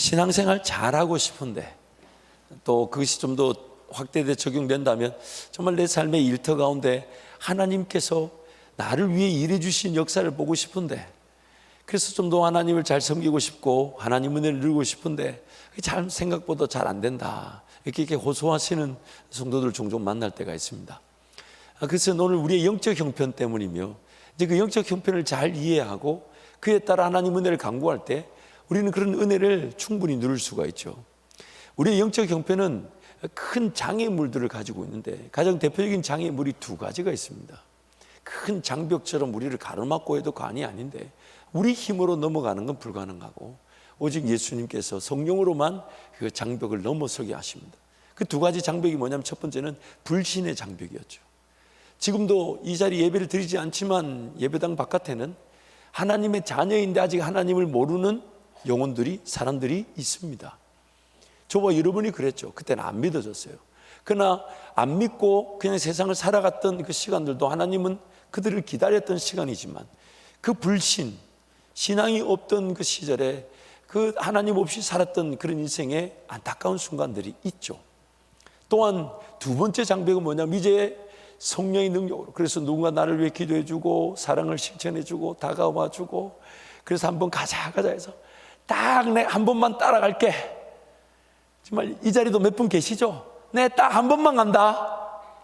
신앙생활 잘하고 싶은데 또 그것이 좀 더 확대돼 적용된다면 정말 내 삶의 일터 가운데 하나님께서 나를 위해 일해 주신 역사를 보고 싶은데, 그래서 좀 더 하나님을 잘 섬기고 싶고 하나님 은혜를 누리고 싶은데 잘 생각보다 잘 안 된다, 이렇게 호소하시는 성도들 종종 만날 때가 있습니다. 그래서 오늘 우리의 영적 형편 때문이며, 이제 그 영적 형편을 잘 이해하고 그에 따라 하나님 은혜를 간구할 때 우리는 그런 은혜를 충분히 누릴 수가 있죠. 우리의 영적 형편은 큰 장애물들을 가지고 있는데, 가장 대표적인 장애물이 두 가지가 있습니다. 큰 장벽처럼 우리를 가로막고 해도 관이 아닌데 우리 힘으로 넘어가는 건 불가능하고 오직 예수님께서 성령으로만 그 장벽을 넘어서게 하십니다. 그 두 가지 장벽이 뭐냐면, 첫 번째는 불신의 장벽이었죠. 지금도 이 자리 예배를 드리지 않지만 예배당 바깥에는 하나님의 자녀인데 아직 하나님을 모르는 영혼들이, 사람들이 있습니다. 저와 여러분이 그랬죠. 그때는 안 믿어졌어요. 그러나 안 믿고 그냥 세상을 살아갔던 그 시간들도 하나님은 그들을 기다렸던 시간이지만, 그 불신, 신앙이 없던 그 시절에 그 하나님 없이 살았던 그런 인생에 안타까운 순간들이 있죠. 또한 두 번째 장벽은 뭐냐면, 이제 성령의 능력으로, 그래서 누군가 나를 위해 기도해 주고 사랑을 실천해 주고 다가와 주고, 그래서 한번 가자 해서 딱 내 한 번만 따라갈게. 정말 이 자리도 몇 분 계시죠? 네, 딱 한 번만 간다.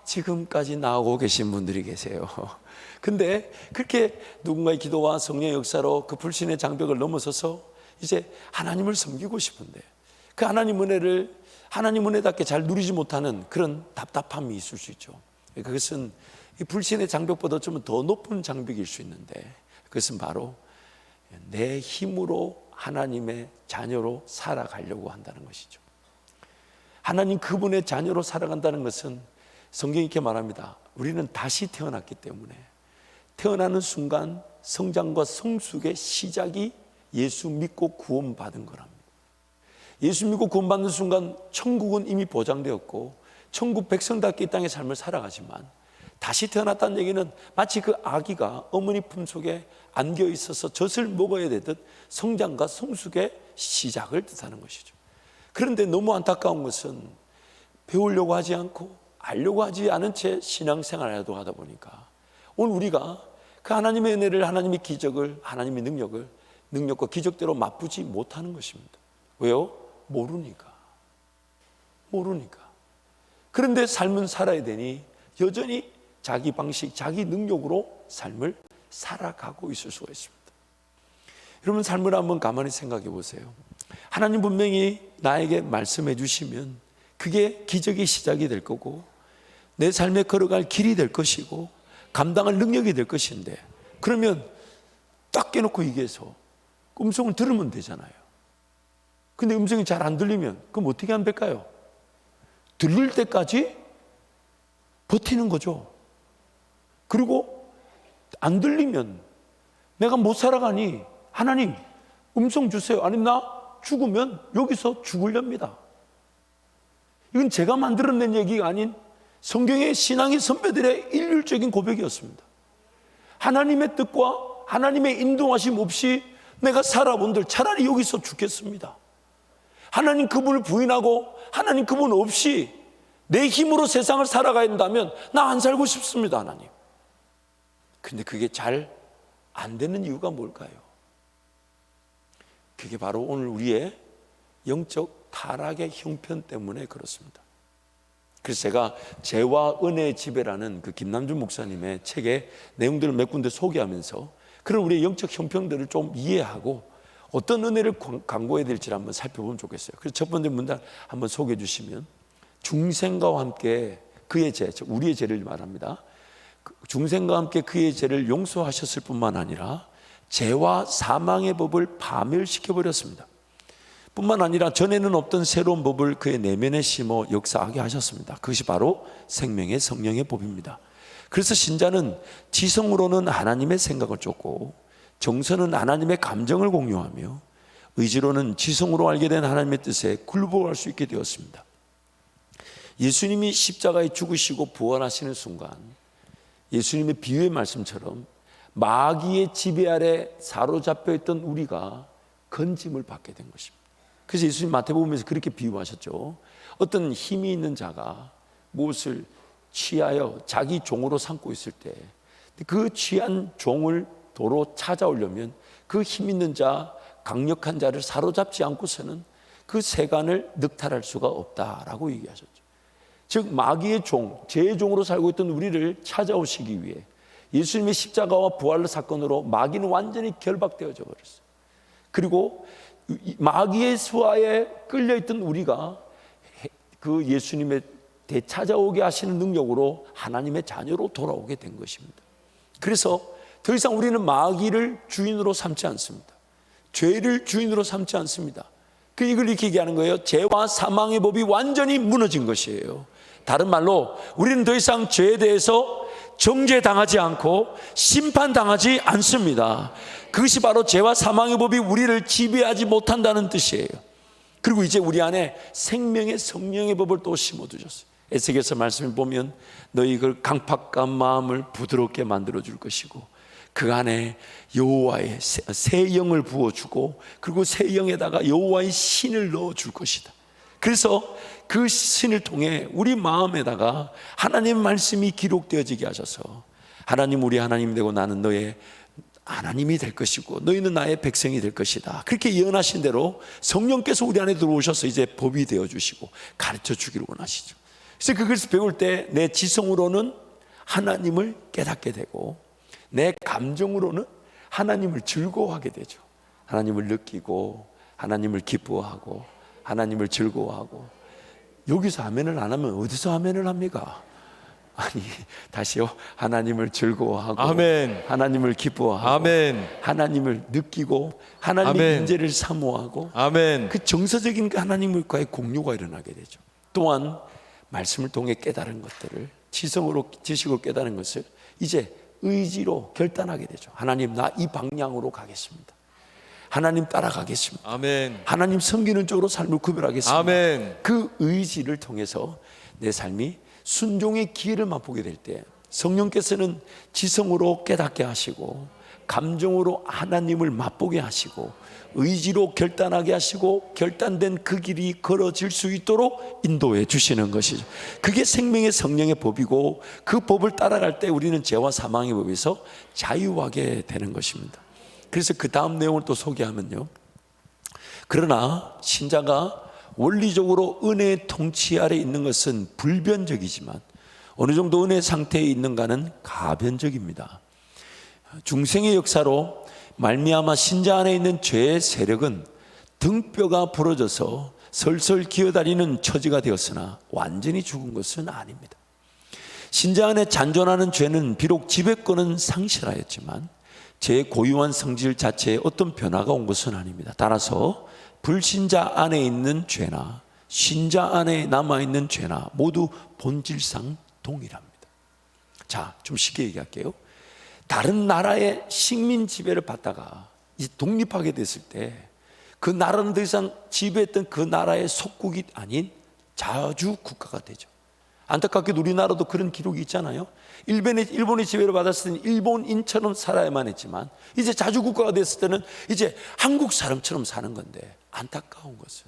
지금까지 나오고 계신 분들이 계세요. 근데 그렇게 누군가의 기도와 성령의 역사로 그 불신의 장벽을 넘어서서 이제 하나님을 섬기고 싶은데, 그 하나님 은혜를 하나님 은혜답게 잘 누리지 못하는 그런 답답함이 있을 수 있죠. 그것은 이 불신의 장벽보다 좀 더 높은 장벽일 수 있는데, 그것은 바로 내 힘으로 하나님의 자녀로 살아가려고 한다는 것이죠. 하나님 그분의 자녀로 살아간다는 것은 성경이 이렇게 말합니다. 우리는 다시 태어났기 때문에 태어나는 순간 성장과 성숙의 시작이 예수 믿고 구원받은 거랍니다. 예수 믿고 구원받는 순간 천국은 이미 보장되었고 천국 백성답게 이 땅의 삶을 살아가지만, 다시 태어났다는 얘기는 마치 그 아기가 어머니 품속에 안겨 있어서 젖을 먹어야 되듯 성장과 성숙의 시작을 뜻하는 것이죠. 그런데 너무 안타까운 것은 배우려고 하지 않고 알려고 하지 않은 채 신앙생활을 하다 보니까 오늘 우리가 그 하나님의 은혜를, 하나님의 기적을, 하나님의 능력과 기적대로 맛보지 못하는 것입니다. 왜요? 모르니까. 그런데 삶은 살아야 되니 여전히 자기 방식, 자기 능력으로 삶을 살아가고 있을 수가 있습니다. 여러분, 삶을 한번 가만히 생각해 보세요. 하나님 분명히 나에게 말씀해 주시면 그게 기적의 시작이 될 거고 내 삶에 걸어갈 길이 될 것이고 감당할 능력이 될 것인데, 그러면 딱 깨놓고 얘기해서 음성을 들으면 되잖아요. 근데 음성이 잘 안 들리면 그럼 어떻게 하면 될까요? 들릴 때까지 버티는 거죠. 그리고 안 들리면 내가 못 살아가니 하나님 음성 주세요. 아니면 나 죽으면 여기서 죽으렵니다. 이건 제가 만들어낸 얘기가 아닌 성경의 신앙의 선배들의 일률적인 고백이었습니다. 하나님의 뜻과 하나님의 인도하심 없이 내가 살아본들 차라리 여기서 죽겠습니다. 하나님 그분을 부인하고 하나님 그분 없이 내 힘으로 세상을 살아가야 한다면 나 안 살고 싶습니다, 하나님. 근데 그게 잘 안 되는 이유가 뭘까요? 그게 바로 오늘 우리의 영적 타락의 형편 때문에 그렇습니다. 그래서 제가 죄와 은혜의 지배라는 그 김남준 목사님의 책의 내용들을 몇 군데 소개하면서 그런 우리의 영적 형편들을 좀 이해하고 어떤 은혜를 강구해야 될지를 한번 살펴보면 좋겠어요. 그래서 첫 번째 문단 한번 소개해 주시면, 중생과 함께 그의 죄, 우리의 죄를 말합니다. 중생과 함께 그의 죄를 용서하셨을 뿐만 아니라 죄와 사망의 법을 파멸시켜버렸습니다. 뿐만 아니라 전에는 없던 새로운 법을 그의 내면에 심어 역사하게 하셨습니다. 그것이 바로 생명의 성령의 법입니다. 그래서 신자는 지성으로는 하나님의 생각을 쫓고 정서는 하나님의 감정을 공유하며 의지로는 지성으로 알게 된 하나님의 뜻에 굴복할 수 있게 되었습니다. 예수님이 십자가에 죽으시고 부활하시는 순간 예수님의 비유의 말씀처럼 마귀의 지배 아래 사로잡혀 있던 우리가 건짐을 받게 된 것입니다. 그래서 예수님 마태복음에서 그렇게 비유하셨죠. 어떤 힘이 있는 자가 무엇을 취하여 자기 종으로 삼고 있을 때 그 취한 종을 도로 찾아오려면 그 힘 있는 자, 강력한 자를 사로잡지 않고서는 그 세간을 늑탈할 수가 없다라고 얘기하셨죠. 즉 마귀의 종, 죄의 종으로 살고 있던 우리를 찾아오시기 위해 예수님의 십자가와 부활 사건으로 마귀는 완전히 결박되어져 버렸어요. 그리고 마귀의 수하에 끌려있던 우리가 그 예수님의 되찾아오게 하시는 능력으로 하나님의 자녀로 돌아오게 된 것입니다. 그래서 더 이상 우리는 마귀를 주인으로 삼지 않습니다. 죄를 주인으로 삼지 않습니다. 이걸 이렇게 얘기하는 거예요. 죄와 사망의 법이 완전히 무너진 것이에요. 다른 말로 우리는 더 이상 죄에 대해서 정죄당하지 않고 심판당하지 않습니다. 그것이 바로 죄와 사망의 법이 우리를 지배하지 못한다는 뜻이에요. 그리고 이제 우리 안에 생명의 성령의 법을 또 심어두셨어요. 에스겔서 말씀을 보면 너희 그 강팍한 마음을 부드럽게 만들어 줄 것이고 그 안에 여호와의 새 영을 부어주고 그리고 새 영에다가 여호와의 신을 넣어줄 것이다. 그래서 그 신을 통해 우리 마음에다가 하나님의 말씀이 기록되어지게 하셔서 하나님 우리 하나님 되고 나는 너의 하나님이 될 것이고 너희는 나의 백성이 될 것이다. 그렇게 예언하신 대로 성령께서 우리 안에 들어오셔서 이제 법이 되어주시고 가르쳐 주기를 원하시죠. 그래서 그것을 배울 때 내 지성으로는 하나님을 깨닫게 되고 내 감정으로는 하나님을 즐거워하게 되죠. 하나님을 느끼고 하나님을 기뻐하고 하나님을 즐거워하고. 여기서 아멘을 안 하면 어디서 아멘을 합니까? 아니 다시요. 하나님을 즐거워하고 아멘. 하나님을 기뻐하고 아멘. 하나님을 느끼고 하나님의 아멘. 인재를 사모하고 아멘. 그 정서적인 하나님과의 공유가 일어나게 되죠. 또한 말씀을 통해 깨달은 것들을 지성으로 지식으로 깨달은 것을 이제 의지로 결단하게 되죠. 하나님 나 이 방향으로 가겠습니다. 하나님 따라가겠습니다. 아멘. 하나님 섬기는 쪽으로 삶을 구별하겠습니다. 아멘. 그 의지를 통해서 내 삶이 순종의 기회를 맛보게 될 때 성령께서는 지성으로 깨닫게 하시고 감정으로 하나님을 맛보게 하시고 의지로 결단하게 하시고 결단된 그 길이 걸어질 수 있도록 인도해 주시는 것이죠. 그게 생명의 성령의 법이고 그 법을 따라갈 때 우리는 죄와 사망의 법에서 자유하게 되는 것입니다. 그래서 그 다음 내용을 또 소개하면요, 그러나 신자가 원리적으로 은혜의 통치 아래 있는 것은 불변적이지만 어느 정도 은혜 상태에 있는가는 가변적입니다. 중생의 역사로 말미암아 신자 안에 있는 죄의 세력은 등뼈가 부러져서 설설 기어다니는 처지가 되었으나 완전히 죽은 것은 아닙니다. 신자 안에 잔존하는 죄는 비록 지배권은 상실하였지만 제 고유한 성질 자체에 어떤 변화가 온 것은 아닙니다. 따라서 불신자 안에 있는 죄나 신자 안에 남아있는 죄나 모두 본질상 동일합니다. 자, 좀 쉽게 얘기할게요. 다른 나라의 식민 지배를 받다가 이제 독립하게 됐을 때 그 나라는 더 이상 지배했던 그 나라의 속국이 아닌 자주 국가가 되죠. 안타깝게도 우리나라도 그런 기록이 있잖아요. 일본의 지배를 받았을 때는 일본인처럼 살아야만 했지만 이제 자주 국가가 됐을 때는 이제 한국 사람처럼 사는 건데, 안타까운 것은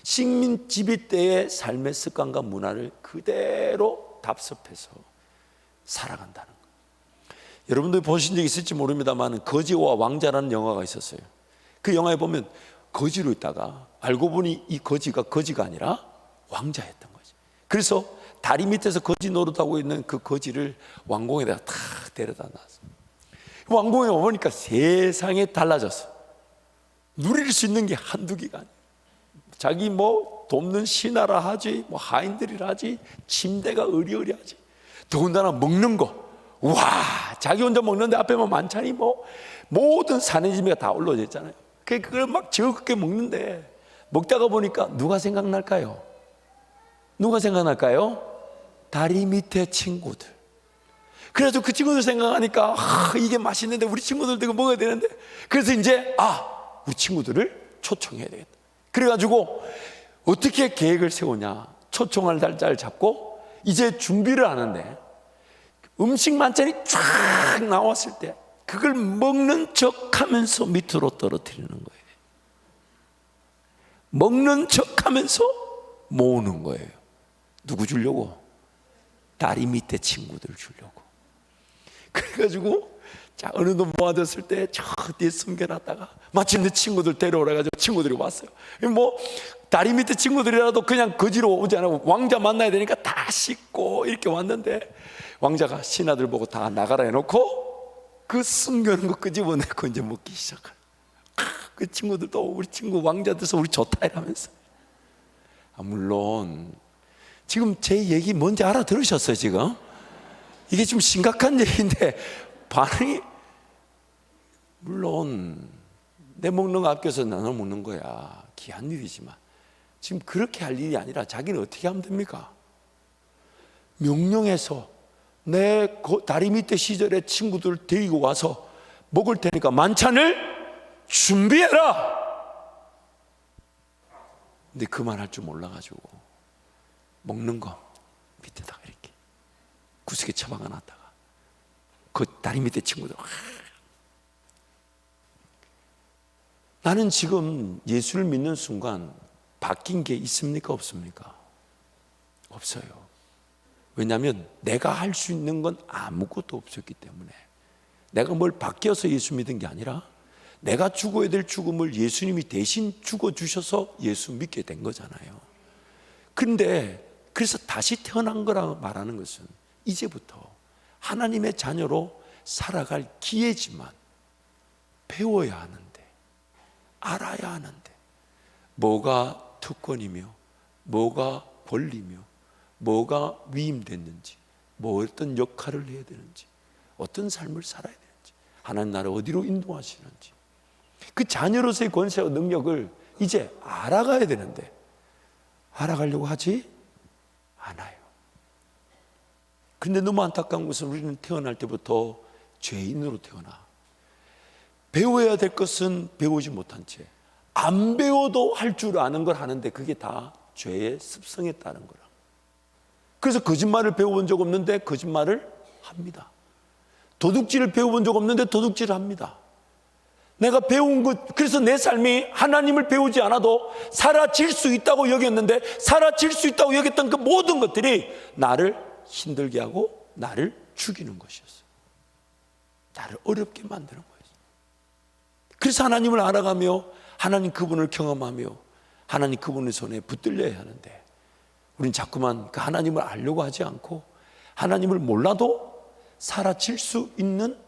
식민 지배 때의 삶의 습관과 문화를 그대로 답습해서 살아간다는 거예요. 여러분들이 보신 적 있을지 모릅니다만 거지와 왕자라는 영화가 있었어요. 그 영화에 보면 거지로 있다가 알고 보니 이 거지가 아니라 왕자였던 거지. 그래서 다리 밑에서 거지 노릇하고 있는 그 거지를 왕궁에다가 탁 데려다 놨어. 왕궁에 와보니까 세상에 달라졌어. 누릴 수 있는 게 한두 개가 아니야. 자기 뭐 돕는 신하라 하지, 뭐 하인들이라 하지, 침대가 으리으리하지. 더군다나 먹는 거, 와, 자기 혼자 먹는데 앞에만 만찬이 뭐 모든 산해지미가 다 올라져 있잖아요. 그걸 막 즐겁게 먹는데 먹다가 보니까 누가 생각날까요? 누가 생각날까요? 다리 밑에 친구들. 그래서 그 친구들 생각하니까 이게 맛있는데 우리 친구들도 이거 먹어야 되는데, 그래서 이제 우리 친구들을 초청해야 되겠다. 그래가지고 어떻게 계획을 세우냐, 초청할 날짜를 잡고 이제 준비를 하는데 음식 만찬이 쫙 나왔을 때 그걸 먹는 척 하면서 밑으로 떨어뜨리는 거예요. 먹는 척하면서 모으는 거예요. 누구 주려고? 다리 밑에 친구들 주려고. 그래가지고 자, 어느 놈 모아졌을 때 저 뒤에 숨겨놨다가 마침내 친구들 데려오라가지고 친구들이 왔어요. 뭐 다리 밑에 친구들이라도 그냥 거지로 오지 않고 왕자 만나야 되니까 다 씻고 이렇게 왔는데, 왕자가 신하들 보고 다 나가라 해놓고 그 숨겨놓은 거 끄집어내고 이제 먹기 시작해요. 그 친구들도 우리 친구 왕자 돼서 우리 좋다 이러면서. 물론 지금 제 얘기 뭔지 알아들으셨어요? 지금 이게 좀 심각한 얘기인데 반응이, 물론 내 먹는 거 아껴서 나눠 먹는 거야, 귀한 일이지만 지금 그렇게 할 일이 아니라 자기는 어떻게 하면 됩니까? 명령해서 내 다리 밑에 시절에 친구들 데리고 와서 먹을 테니까 만찬을 준비해라. 근데 그 말 할 줄 몰라가지고 먹는 거 밑에다가 이렇게 구석에 처박아 놨다가 그 다리 밑에 친구들, 나는 지금 예수를 믿는 순간 바뀐 게 있습니까? 없습니까? 없어요. 왜냐하면 내가 할 수 있는 건 아무것도 없었기 때문에. 내가 뭘 바뀌어서 예수 믿은 게 아니라 내가 죽어야 될 죽음을 예수님이 대신 죽어주셔서 예수 믿게 된 거잖아요. 그런데 그래서 다시 태어난 거라고 말하는 것은 이제부터 하나님의 자녀로 살아갈 기회지만 배워야 하는데, 알아야 하는데, 뭐가 특권이며 뭐가 권리며 뭐가 위임됐는지, 뭐 어떤 역할을 해야 되는지, 어떤 삶을 살아야 되는지, 하나님 나를 어디로 인도하시는지, 그 자녀로서의 권세와 능력을 이제 알아가야 되는데 알아가려고 하지 않아요. 그런데 너무 안타까운 것은 우리는 태어날 때부터 죄인으로 태어나 배워야 될 것은 배우지 못한 채 안 배워도 할 줄 아는 걸 하는데 그게 다 죄의 습성에 따른 거라. 그래서 거짓말을 배워본 적 없는데 거짓말을 합니다. 도둑질을 배워본 적 없는데 도둑질을 합니다. 내가 배운 것, 그래서 내 삶이 하나님을 배우지 않아도 사라질 수 있다고 여겼는데, 사라질 수 있다고 여겼던 그 모든 것들이 나를 힘들게 하고 나를 죽이는 것이었어요. 나를 어렵게 만드는 거예요. 그래서 하나님을 알아가며 하나님 그분을 경험하며 하나님 그분의 손에 붙들려야 하는데, 우린 자꾸만 그 하나님을 알려고 하지 않고 하나님을 몰라도 사라질 수 있는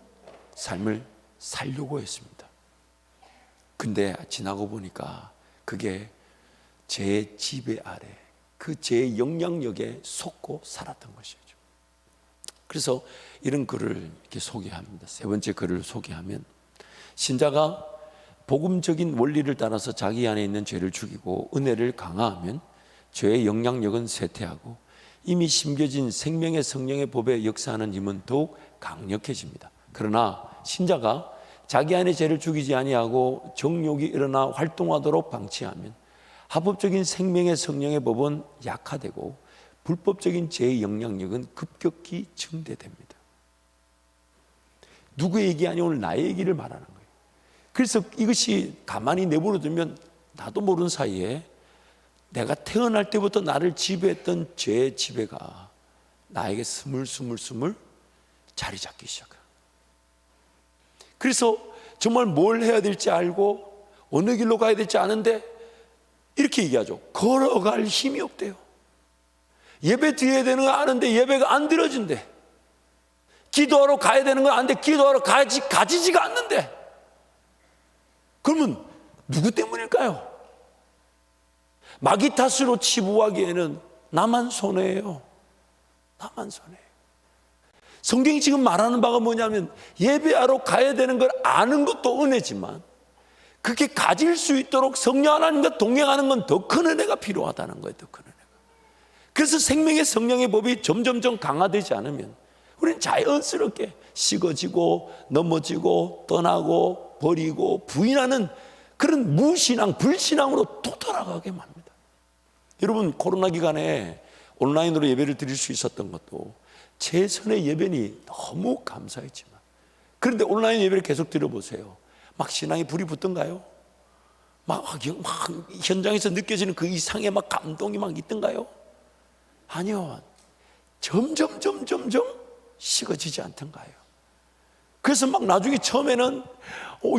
삶을 살려고 했습니다. 근데 지나고 보니까 그게 제 지배 아래, 그 제 영향력에 속고 살았던 것이죠. 그래서 이런 글을 이렇게 소개합니다. 세 번째 글을 소개하면, 신자가 복음적인 원리를 따라서 자기 안에 있는 죄를 죽이고 은혜를 강화하면 죄의 영향력은 쇠퇴하고 이미 심겨진 생명의 성령의 법에 역사하는 힘은 더욱 강력해집니다. 그러나 신자가 자기 안에 죄를 죽이지 아니하고 정욕이 일어나 활동하도록 방치하면 합법적인 생명의 성령의 법은 약화되고 불법적인 죄의 영향력은 급격히 증대됩니다. 누구의 얘기 아니고 오늘 나의 얘기를 말하는 거예요. 그래서 이것이 가만히 내버려두면 나도 모르는 사이에 내가 태어날 때부터 나를 지배했던 죄의 지배가 나에게 스물스물 자리 잡기 시작해요. 그래서 정말 뭘 해야 될지 알고 어느 길로 가야 될지 아는데 이렇게 얘기하죠. 걸어갈 힘이 없대요. 예배 드려야 되는 거 아는데 예배가 안 드려진대. 기도하러 가야 되는 거 아는데 기도하러 가지지가 않는데. 그러면 누구 때문일까요? 마귀 탓으로 치부하기에는 나만 손해예요. 나만 손해예요. 성경이 지금 말하는 바가 뭐냐면, 예배하러 가야 되는 걸 아는 것도 은혜지만 그렇게 가질 수 있도록 성령 하나님과 동행하는 건 더 큰 은혜가 필요하다는 거예요. 더 큰 은혜가. 그래서 생명의 성령의 법이 점점점 강화되지 않으면 우리는 자연스럽게 식어지고 넘어지고 떠나고 버리고 부인하는 그런 무신앙, 불신앙으로 또 돌아가게 합니다. 여러분, 코로나 기간에 온라인으로 예배를 드릴 수 있었던 것도 최선의 예배니 너무 감사했지만, 그런데 온라인 예배를 계속 드려보세요. 막 신앙에 불이 붙던가요? 막 현장에서 느껴지는 그 이상의 막 감동이 막 있던가요? 아니요. 점점 식어지지 않던가요? 그래서 막 나중에 처음에는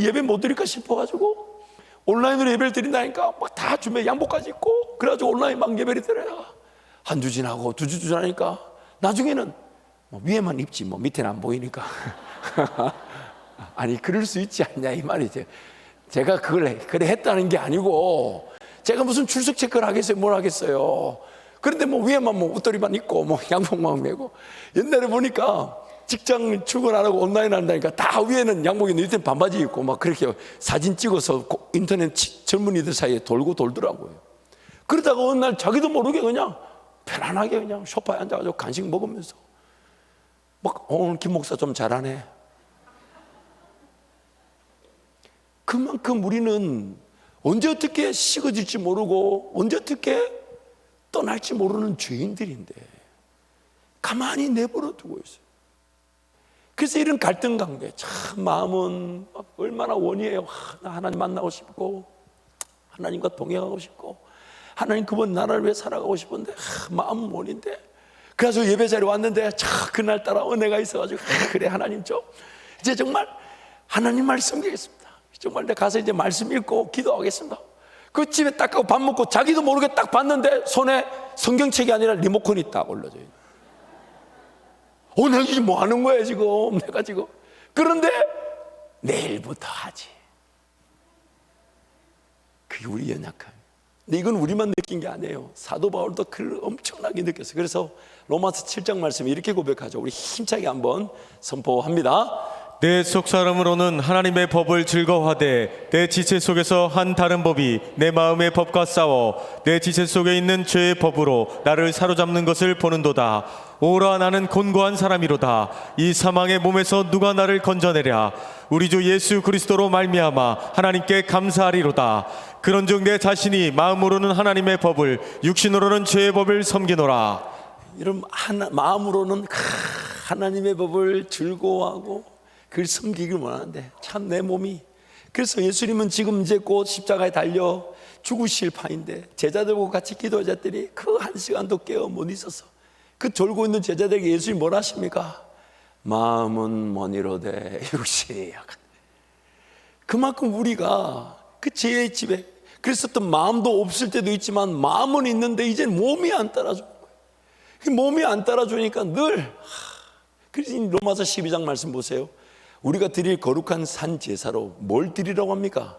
예배 못 드릴까 싶어가지고 온라인으로 예배를 드린다니까 막 다 준비해 양복까지 입고 그래가지고 온라인 막 예배를 드려요. 한 주 지나고 두 주 지나니까 나중에는 위에만 입지 밑에는 안 보이니까 아니 그럴 수 있지 않냐 이 말이죠. 제가 그래 했다는 게 아니고 제가 무슨 출석 체크를 하겠어요? 뭘 하겠어요? 그런데 위에만 옷도리만 입고 양복만 메고 옛날에 보니까 직장 출근 안 하고 온라인 한다니까 다 위에는 양복이 있는데 밑에는 반바지 입고 막 그렇게 사진 찍어서 인터넷 젊은이들 사이에 돌더라고요. 그러다가 어느 날 자기도 모르게 그냥 편안하게 그냥 소파에 앉아가지고 간식 먹으면서 오늘 김 목사 좀 잘하네. 그만큼 우리는 언제 어떻게 식어질지 모르고 언제 어떻게 떠날지 모르는 죄인들인데 가만히 내버려 두고 있어요. 그래서 이런 갈등 관계 참 마음은 얼마나 원이에요. 나 하나님 만나고 싶고 하나님과 동행하고 싶고 하나님 그분 나라를 위해 살아가고 싶은데 마음은 원인데 그래서 예배 자리에 왔는데 그날따라 은혜가 있어가지고 그래 하나님 좀 이제 정말 하나님 말씀 드리겠습니다. 정말 내가 가서 이제 말씀 읽고 기도하겠습니다. 그 집에 딱 가고 밥 먹고 자기도 모르게 딱 봤는데 손에 성경책이 아니라 리모컨이 딱 올려져 있는. 내가 지금 뭐 하는 거야 지금 내가 지금. 그런데 내일부터 하지. 그게 우리 연약함. 근데 이건 우리만 느낀 게 아니에요. 사도 바울도 그걸 엄청나게 느꼈어요. 그래서 로마서 7장 말씀이 이렇게 고백하죠. 우리 힘차게 한번 선포합니다. 내 속사람으로는 하나님의 법을 즐거워하되 내 지체 속에서 한 다른 법이 내 마음의 법과 싸워 내 지체 속에 있는 죄의 법으로 나를 사로잡는 것을 보는도다. 오라 나는 곤고한 사람이로다. 이 사망의 몸에서 누가 나를 건져내랴. 우리 주 예수 그리스도로 말미암아 하나님께 감사하리로다. 그런즉 내 자신이 마음으로는 하나님의 법을 육신으로는 죄의 법을 섬기노라. 이런 마음으로는 하나님의 법을 즐거워하고 그걸 섬기길 원하는데 참 내 몸이. 그래서 예수님은 지금 이제 곧 십자가에 달려 죽으실 판인데 제자들과 같이 기도하자더니 그 한 시간도 깨어 못 있어서 그 졸고 있는 제자들에게 예수님이 뭘 하십니까? 마음은 머니로되 육신이 약하다. 그만큼 우리가 그 죄의 집에 그래서 또 마음도 없을 때도 있지만 마음은 있는데 이제 몸이 안 따라주는 거예요. 몸이 안 따라주니까 늘 그래서 로마서 12장 말씀 보세요. 우리가 드릴 거룩한 산 제사로 뭘 드리라고 합니까?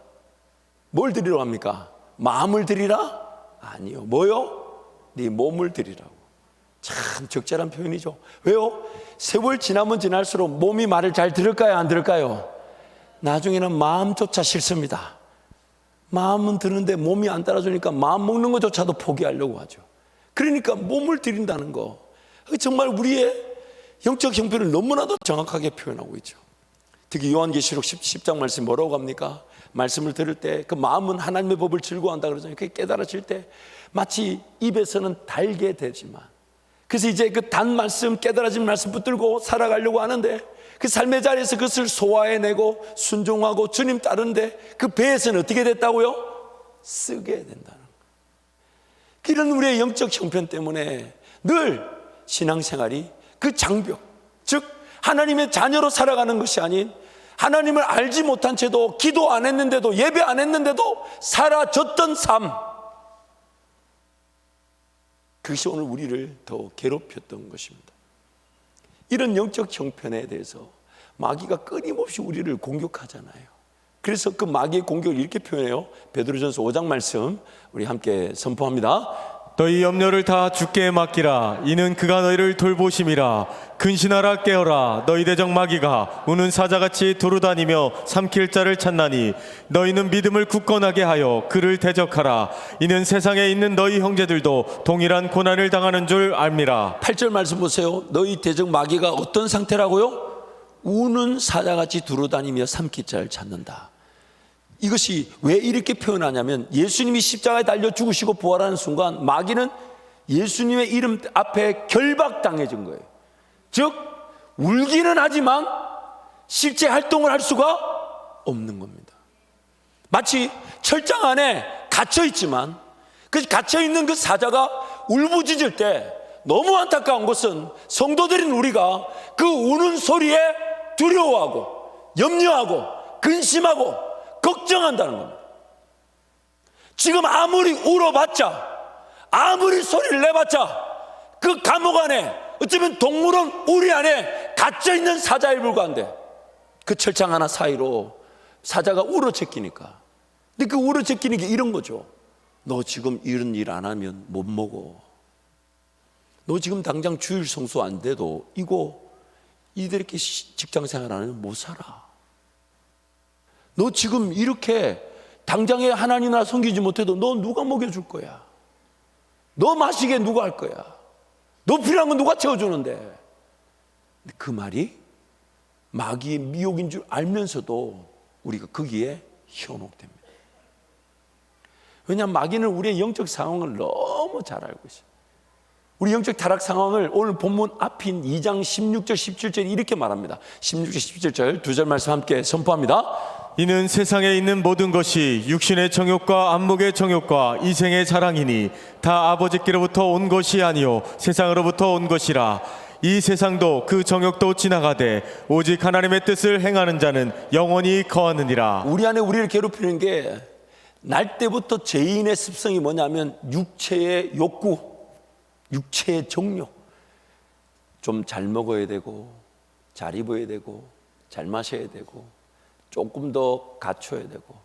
뭘 드리라고 합니까? 마음을 드리라? 아니요. 뭐요? 네 몸을 드리라고. 참 적절한 표현이죠. 왜요? 세월 지나면 지날수록 몸이 말을 잘 들을까요? 안 들을까요? 나중에는 마음조차 싫습니다. 마음은 드는데 몸이 안 따라주니까 마음 먹는 것조차도 포기하려고 하죠. 그러니까 몸을 드린다는 거 정말 우리의 영적 형편을 너무나도 정확하게 표현하고 있죠. 특히 요한계시록 10장 말씀 뭐라고 합니까? 말씀을 들을 때 그 마음은 하나님의 법을 즐거워한다 그러잖아요. 그게 깨달아질 때 마치 입에서는 달게 되지만 그래서 이제 그 단 말씀 깨달아진 말씀 붙들고 살아가려고 하는데 그 삶의 자리에서 그것을 소화해내고 순종하고 주님 따르는데 그 배에서는 어떻게 됐다고요? 쓰게 된다는 거예요. 이런 우리의 영적 형편 때문에 늘 신앙생활이 그 장벽 즉 하나님의 자녀로 살아가는 것이 아닌 하나님을 알지 못한 채도 기도 안 했는데도 예배 안 했는데도 사라졌던 삶, 그것이 오늘 우리를 더 괴롭혔던 것입니다. 이런 영적 형편에 대해서 마귀가 끊임없이 우리를 공격하잖아요. 그래서 그 마귀의 공격을 이렇게 표현해요. 베드로전서 5장 말씀 우리 함께 선포합니다. 너희 염려를 다 주께 맡기라. 이는 그가 너희를 돌보심이라. 근신하라 깨어라. 너희 대적 마귀가 우는 사자같이 두루다니며 삼킬 자를 찾나니 너희는 믿음을 굳건하게 하여 그를 대적하라. 이는 세상에 있는 너희 형제들도 동일한 고난을 당하는 줄 압니다. 8절 말씀 보세요. 너희 대적 마귀가 어떤 상태라고요? 우는 사자같이 두루다니며 삼킬 자를 찾는다. 이것이 왜 이렇게 표현하냐면 예수님이 십자가에 달려 죽으시고 부활하는 순간 마귀는 예수님의 이름 앞에 결박당해진 거예요. 즉 울기는 하지만 실제 활동을 할 수가 없는 겁니다. 마치 철장 안에 갇혀 있지만 그 갇혀 있는 그 사자가 울부짖을 때 너무 안타까운 것은 성도들인 우리가 그 우는 소리에 두려워하고 염려하고 근심하고 걱정한다는 겁니다. 지금 아무리 울어봤자, 아무리 소리를 내봤자 그 감옥 안에, 어쩌면 동물원 우리 안에 갇혀있는 사자에 불과한데 그 철창 하나 사이로 사자가 울어제끼니까. 근데 그 울어제끼는 게 이런 거죠. 너 지금 이런 일 안 하면 못 먹어. 너 지금 당장 주일 성수 안 돼도 이렇게 직장 생활 안 하면 못 살아. 너 지금 이렇게 당장에 하나님이나 섬기지 못해도 너 누가 먹여줄 거야? 너 마시게 누가 할 거야? 너 필요한 건 누가 채워주는데? 그 말이 마귀의 미혹인 줄 알면서도 우리가 거기에 현혹됩니다. 왜냐하면 마귀는 우리의 영적 상황을 너무 잘 알고 있어요. 우리 영적 타락 상황을 오늘 본문 앞인 2장 16절 17절 이렇게 말합니다. 16절 17절 두 절 말씀 함께 선포합니다. 이는 세상에 있는 모든 것이 육신의 정욕과 안목의 정욕과 이생의 자랑이니 다 아버지께로부터 온 것이 아니요 세상으로부터 온 것이라. 이 세상도 그 정욕도 지나가되 오직 하나님의 뜻을 행하는 자는 영원히 거하느니라. 우리 안에 우리를 괴롭히는 게 날 때부터 죄인의 습성이 뭐냐면 육체의 욕구, 육체의 정욕. 좀 잘 먹어야 되고 잘 입어야 되고 잘 마셔야 되고 조금 더 갖춰야 되고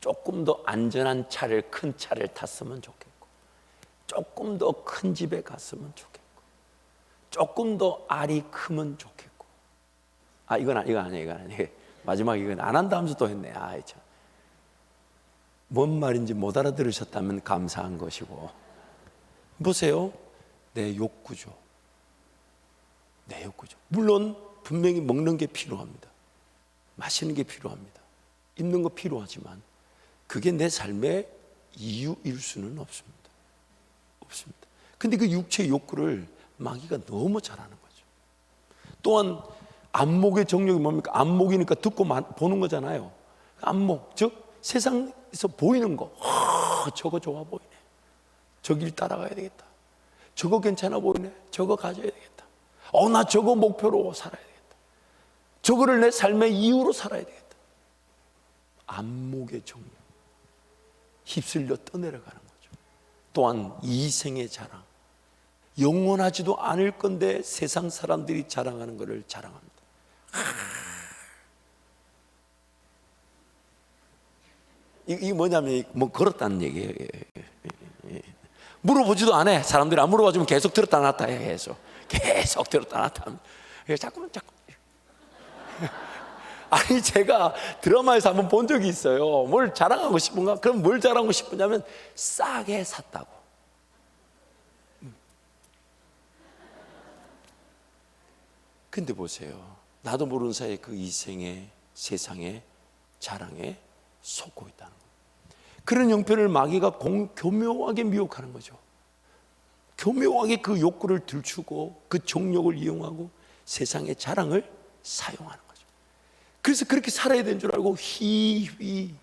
조금 더 안전한 차를, 큰 차를 탔으면 좋겠고 조금 더 큰 집에 갔으면 좋겠고 조금 더 알이 크면 좋겠고. 이건 아니에요. 마지막에 이건 안 한다 하면서 또 했네. 참. 뭔 말인지 못 알아들으셨다면 감사한 것이고. 보세요. 내 욕구죠. 내 욕구죠. 물론 분명히 먹는 게 필요합니다. 마시는 게 필요합니다. 입는 거 필요하지만 그게 내 삶의 이유일 수는 없습니다. 없습니다. 근데 그 육체의 욕구를 마귀가 너무 잘하는 거죠. 또한 안목의 정욕이 뭡니까? 안목이니까 듣고 보는 거잖아요. 안목, 즉 세상에서 보이는 거. 저거 좋아 보이네. 저 길 따라가야 되겠다. 저거 괜찮아 보이네. 저거 가져야 되겠다. 나 저거 목표로 살아야 되겠다. 저거를 내 삶의 이유로 살아야 되겠다. 안목의 정욕, 휩쓸려 떠내려가는 거죠. 또한 이생의 자랑, 영원하지도 않을 건데 세상 사람들이 자랑하는 것을 자랑합니다. 이게 뭐냐면 뭐 걸었다는 얘기예요. 물어보지도 않아. 사람들이 안 물어봐주면 계속 들었다 놨다 해. 계속 들었다 놨다 하면 자꾸 아니, 제가 드라마에서 한번 본 적이 있어요. 뭘 자랑하고 싶은가? 그럼 뭘 자랑하고 싶으냐면 싸게 샀다고. 근데 보세요. 나도 모르는 사이에 그 이생의 세상의 자랑에 속고 있다는 거예요. 그런 형편을 마귀가 교묘하게 미혹하는 거죠. 교묘하게 그 욕구를 들추고 그 정욕을 이용하고 세상의 자랑을 사용하는 거죠. 그래서 그렇게 살아야 되는 줄 알고 희휘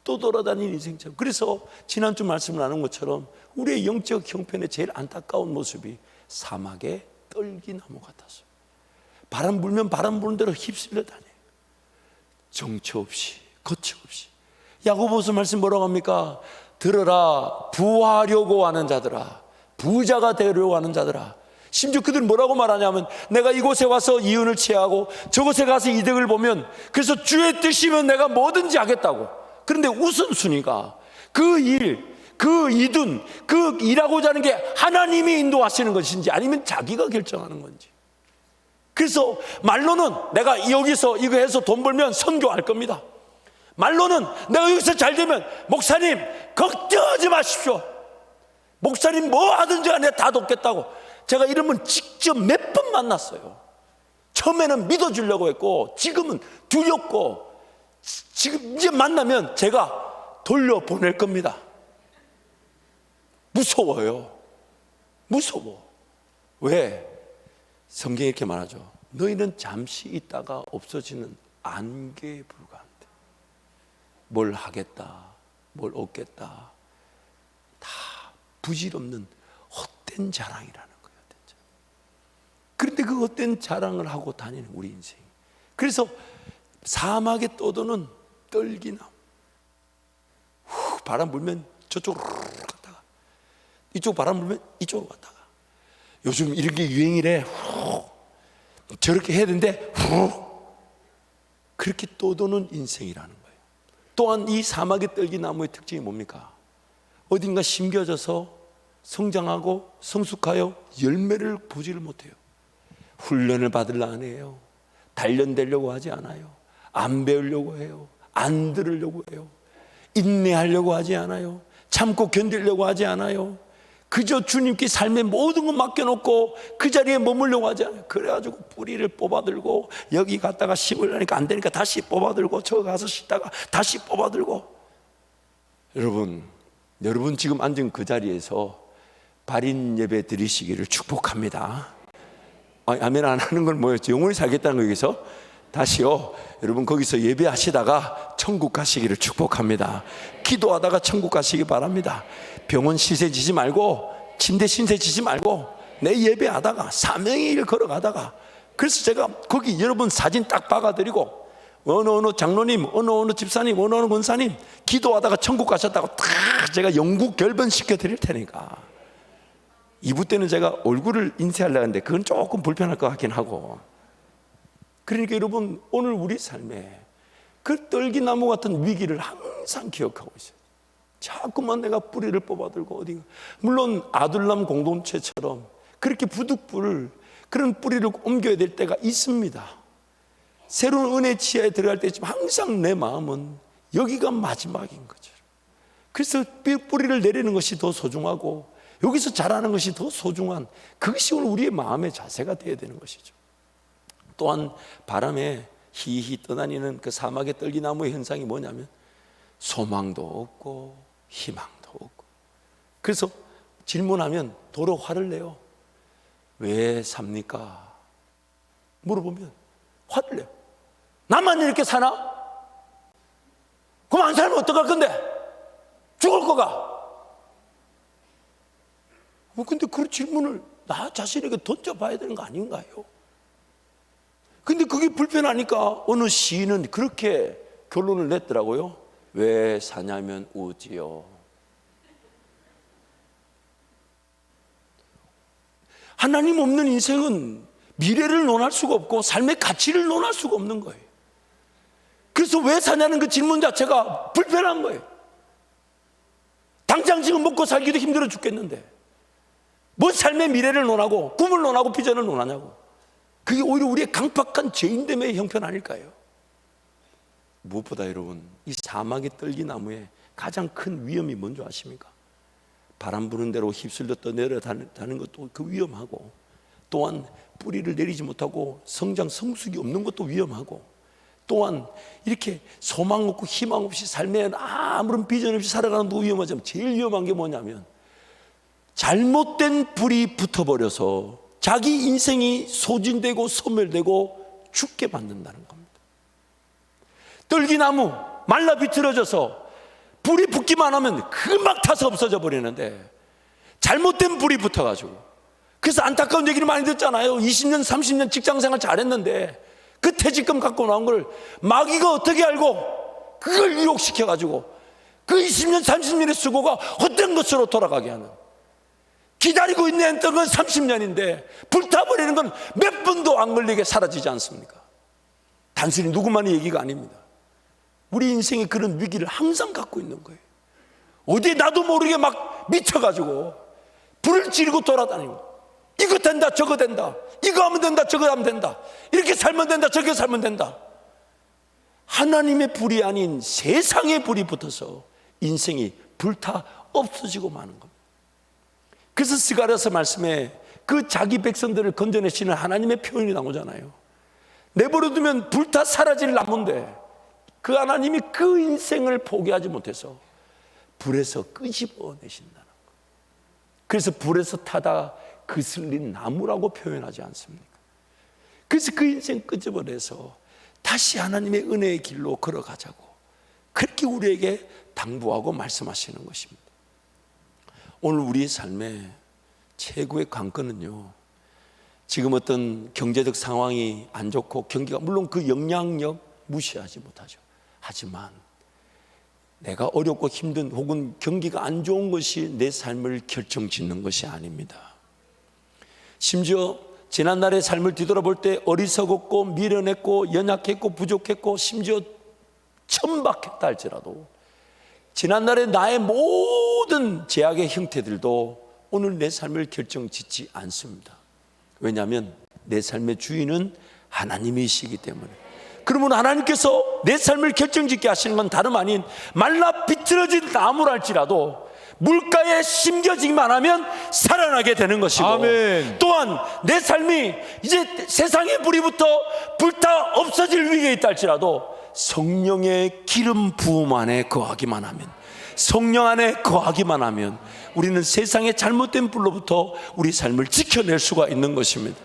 또 돌아다니는 인생처럼. 그래서 지난주 말씀 나눈 것처럼 우리의 영적 형편의 제일 안타까운 모습이 사막의 떨기나무 같았어요. 바람 불면 바람 부는 대로 휩쓸려 다녀요. 정처 없이 거처 없이. 야고보서 말씀 뭐라고 합니까? 들어라, 부하려고 하는 자들아, 부자가 되려고 하는 자들아. 심지어 그들은 뭐라고 말하냐면 내가 이곳에 와서 이윤을 취하고 저곳에 가서 이득을 보면 그래서 주의 뜻이면 내가 뭐든지 하겠다고. 그런데 우선순위가 그 일, 그 이둔, 그 일하고자 하는 게 하나님이 인도하시는 것인지 아니면 자기가 결정하는 건지. 그래서 말로는 내가 여기서 이거 해서 돈 벌면 선교할 겁니다. 말로는 내가 여기서 잘 되면 목사님 걱정하지 마십시오. 목사님 뭐 하든지 간에 다 돕겠다고. 제가 이러면 직접 몇 번 만났어요. 처음에는 믿어주려고 했고 지금은 두렵고 지금 이제 만나면 제가 돌려보낼 겁니다. 무서워요. 무서워. 왜? 성경에 이렇게 말하죠. 너희는 잠시 있다가 없어지는 안개에 불과한데 뭘 하겠다, 뭘 얻겠다. 다 부질없는 헛된 자랑이라는 거예요. 헛된 자랑. 그런데 그 헛된 자랑을 하고 다니는 우리 인생. 그래서 사막에 떠도는 떨기나무. 바람 불면 저쪽으로 갔다가, 이쪽 바람 불면 이쪽으로 갔다가. 요즘 이런 게 유행이래. 저렇게 해야 되는데 그렇게 떠도는 인생이라는 거예요. 또한 이 사막의 떨기나무의 특징이 뭡니까? 어딘가 심겨져서 성장하고 성숙하여 열매를 보지를 못해요. 훈련을 받으려 안 해요. 단련되려고 하지 않아요. 안 배우려고 해요. 안 들으려고 해요. 인내하려고 하지 않아요. 참고 견디려고 하지 않아요. 그저 주님께 삶의 모든 것 맡겨놓고 그 자리에 머물려고 하지 않아요. 그래가지고 뿌리를 뽑아들고, 여기 갔다가 심으려니까 안 되니까 다시 뽑아들고, 저 가서 쉬다가 다시 뽑아들고. 여러분 지금 앉은 그 자리에서 발인 예배 드리시기를 축복합니다. 아멘 안 하는 건 뭐였죠? 영원히 살겠다는 거. 여기서 다시요, 여러분 거기서 예배하시다가 천국 가시기를 축복합니다. 기도하다가 천국 가시기 바랍니다. 병원 신세 지지 말고, 침대 신세 지지 말고, 내 예배하다가 사명의 일 걸어가다가. 그래서 제가 거기 여러분 사진 딱 박아드리고, 어느 장로님, 어느 집사님, 어느 권사님 기도하다가 천국 가셨다고 딱 제가 영국 결번시켜 드릴 테니까. 2부 때는 제가 얼굴을 인쇄하려고 하는데 그건 조금 불편할 것 같긴 하고. 그러니까 여러분, 오늘 우리 삶에 그 떨기나무 같은 위기를 항상 기억하고 있어요. 자꾸만 내가 뿌리를 뽑아들고 어디가, 물론 아둘람 공동체처럼 그렇게 부득불 그런 뿌리를 옮겨야 될 때가 있습니다. 새로운 은혜 지하에 들어갈 때쯤 항상 내 마음은 여기가 마지막인 거죠. 그래서 뿌리를 내리는 것이 더 소중하고 여기서 자라는 것이 더 소중한, 그것이 오늘 우리의 마음의 자세가 되어야 되는 것이죠. 또한 바람에 히히 떠다니는 그 사막의 떨기나무의 현상이 뭐냐면 소망도 없고 희망도 없고. 그래서 질문하면 도로 화를 내요. 왜 삽니까? 물어보면 화를 내요. 나만 이렇게 사나? 그럼 안 살면 어떡할 건데? 죽을 거가. 근데 그 질문을 나 자신에게 던져봐야 되는 거 아닌가요? 근데 그게 불편하니까 어느 시인은 그렇게 결론을 냈더라고요. 왜 사냐면 우지요. 하나님 없는 인생은 미래를 논할 수가 없고 삶의 가치를 논할 수가 없는 거예요. 그래서 왜 사냐는 그 질문 자체가 불편한 거예요. 당장 지금 먹고 살기도 힘들어 죽겠는데 뭐 삶의 미래를 논하고 꿈을 논하고 비전을 논하냐고. 그게 오히려 우리의 강팍한 죄인됨의 형편 아닐까요? 무엇보다 여러분, 이 사막의 떨기나무의 가장 큰 위험이 뭔지 아십니까? 바람 부는 대로 휩쓸려 떠내려다는 것도 그 위험하고, 또한 뿌리를 내리지 못하고 성장 성숙이 없는 것도 위험하고, 또한 이렇게 소망 없고 희망 없이 삶에 아무런 비전 없이 살아가는 것도 위험하지만 제일 위험한 게 뭐냐면 잘못된 불이 붙어버려서 자기 인생이 소진되고 소멸되고 죽게 만든다는 겁니다. 떨기나무 말라 비틀어져서 불이 붙기만 하면 금방 타서 없어져 버리는데 잘못된 불이 붙어가지고, 그래서 안타까운 얘기를 많이 듣잖아요. 20년 30년 직장생활 잘했는데 그 퇴직금 갖고 나온 걸 마귀가 어떻게 알고 그걸 유혹시켜가지고 그 20년 30년의 수고가 헛된 것으로 돌아가게 하는, 기다리고 있는 건 30년인데 불타버리는 건 몇 분도 안 걸리게 사라지지 않습니까? 단순히 누구만의 얘기가 아닙니다. 우리 인생에 그런 위기를 항상 갖고 있는 거예요. 어디에 나도 모르게 막 미쳐가지고 불을 지르고 돌아다니는 거예요. 이거 된다 저거 된다, 이거 하면 된다 저거 하면 된다, 이렇게 살면 된다 저렇게 살면 된다. 하나님의 불이 아닌 세상의 불이 붙어서 인생이 불타 없어지고 마는 겁니다. 그래서 스가랴서 말씀에 그 자기 백성들을 건져내시는 하나님의 표현이 나오잖아요. 내버려두면 불타 사라질 나무인데 그 하나님이 그 인생을 포기하지 못해서 불에서 끄집어내신다는 거예요. 그래서 불에서 타다 그슬린 나무라고 표현하지 않습니까? 그래서 그 인생 끄집어내서 다시 하나님의 은혜의 길로 걸어가자고, 그렇게 우리에게 당부하고 말씀하시는 것입니다. 오늘 우리의 삶의 최고의 관건은요, 지금 어떤 경제적 상황이 안 좋고 경기가, 물론 그 영향력 무시하지 못하죠. 하지만 내가 어렵고 힘든 혹은 경기가 안 좋은 것이 내 삶을 결정짓는 것이 아닙니다. 심지어 지난날의 삶을 뒤돌아볼 때 어리석었고 미련했고 연약했고 부족했고 심지어 천박했다 할지라도 지난날의 나의 모든 제약의 형태들도 오늘 내 삶을 결정짓지 않습니다. 왜냐하면 내 삶의 주인은 하나님이시기 때문에. 그러면 하나님께서 내 삶을 결정짓게 하시는 건 다름 아닌 말라 비틀어진 나무랄지라도 물가에 심겨지기만 하면 살아나게 되는 것이고, 아멘. 또한 내 삶이 이제 세상의 불이부터 불타 없어질 위기에 있다 할지라도 성령의 기름 부음 안에 거하기만 하면, 성령 안에 거하기만 하면 우리는 세상의 잘못된 불로부터 우리 삶을 지켜낼 수가 있는 것입니다.